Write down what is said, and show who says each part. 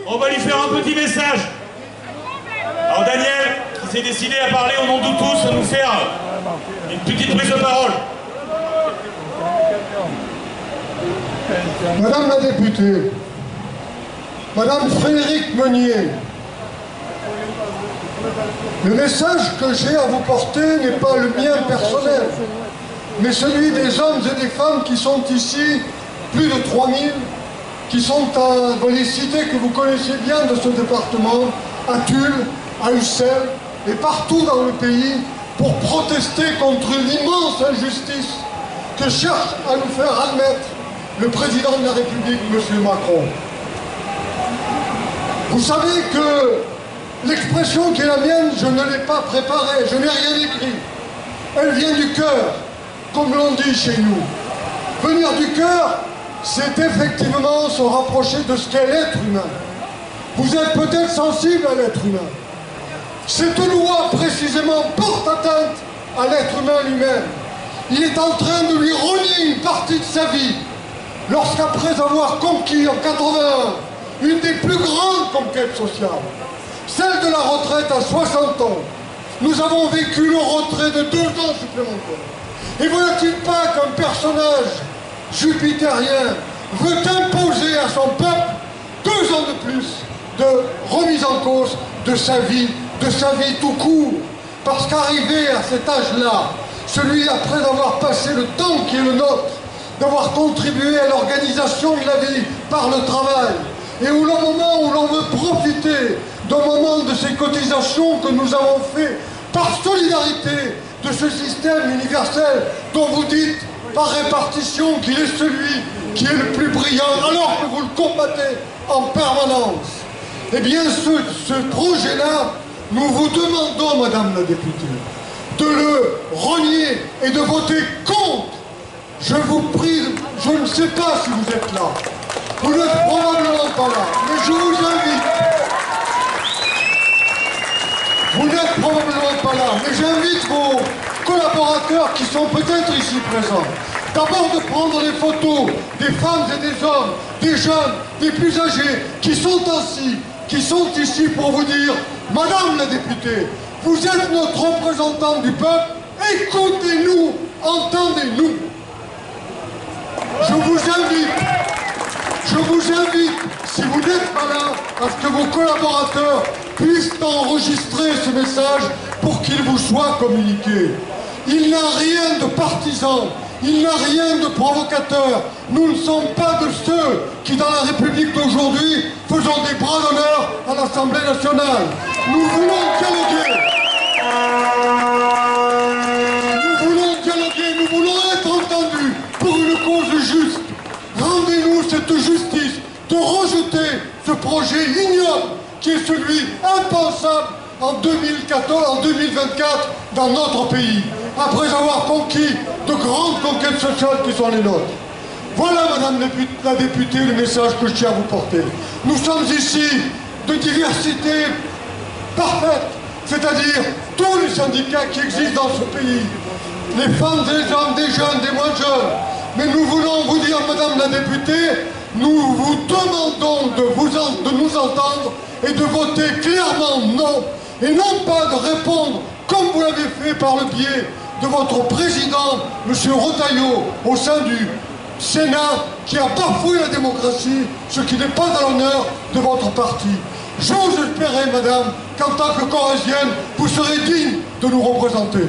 Speaker 1: On va lui faire un petit message. Alors Daniel, qui s'est décidé à parler au nom de tous, va nous faire une petite prise de parole.
Speaker 2: Madame la députée, Madame Frédérique Meunier, le message que j'ai à vous porter n'est pas le mien personnel, mais celui des hommes et des femmes qui sont ici, plus de 3000, qui sont dans les cités que vous connaissez bien de ce département, à Tulle, à Ussel et partout dans le pays, pour protester contre l'immense injustice que cherche à nous faire admettre le président de la République, M. Macron. Vous savez que l'expression qui est la mienne, je ne l'ai pas préparée, je n'ai rien écrit. Elle vient du cœur, comme l'on dit chez nous. Venir du cœur, c'est effectivement se rapprocher de ce qu'est l'être humain. Vous êtes peut-être sensible à l'être humain. Cette loi, précisément, porte atteinte à l'être humain lui-même. Il est en train de lui renier une partie de sa vie, lorsqu'après avoir conquis en 81 une des plus grandes conquêtes sociales, celle de la retraite à 60 ans, nous avons vécu le retrait de 2 ans supplémentaires. Et voilà-t-il pas qu'un personnage jupitérien veut imposer à son peuple 2 ans de plus de remise en cause de sa vie tout court. Parce qu'arrivé à cet âge-là, celui après avoir passé le temps qui est le nôtre, d'avoir contribué à l'organisation de la vie par le travail, et où le moment où l'on veut profiter d'un moment de ces cotisations que nous avons fait par solidarité de ce système universel dont vous dites par répartition qu'il est celui qui est le plus brillant alors que vous le combattez en permanence. Eh bien ce projet-là, nous vous demandons, Madame la députée, de le renier et de voter contre. Je vous prie, je ne sais pas si vous êtes là. Vous n'êtes probablement pas là, mais je vous invite. Vous n'êtes probablement pas là, mais j'invite vos collaborateurs qui sont peut-être ici présents, d'abord de prendre les photos des femmes et des hommes, des jeunes, des plus âgés, qui sont ici pour vous dire, Madame la députée, vous êtes notre représentante du peuple, écoutez-nous, entendez-nous. Je vous invite, si vous n'êtes pas là, à ce que vos collaborateurs puissent enregistrer ce message pour qu'il vous soit communiqué. Il n'a rien de partisan, il n'a rien de provocateur. Nous ne sommes pas de ceux qui, dans la République d'aujourd'hui, faisons des bras d'honneur à l'Assemblée nationale. Nous voulons dialoguer. Nous voulons être entendus pour une cause juste. Rendez-nous cette justice de rejeter ce projet ignoble qui est celui impensable en 2024 dans notre pays, après avoir conquis de grandes conquêtes sociales qui sont les nôtres. Voilà, Madame la députée, le message que je tiens à vous porter. Nous sommes ici de diversité parfaite, c'est-à-dire tous les syndicats qui existent dans ce pays, les femmes et les hommes, des jeunes, des moins jeunes. Mais nous voulons vous dire, Madame la députée, nous vous demandons de nous entendre et de voter clairement non, et non pas de répondre comme vous l'avez fait par le biais de votre président, M. Retailleau, au sein du Sénat qui a bafoué la démocratie, ce qui n'est pas à l'honneur de votre parti. J'ose espérer, madame, qu'en tant que Corrézienne, vous serez digne de nous représenter.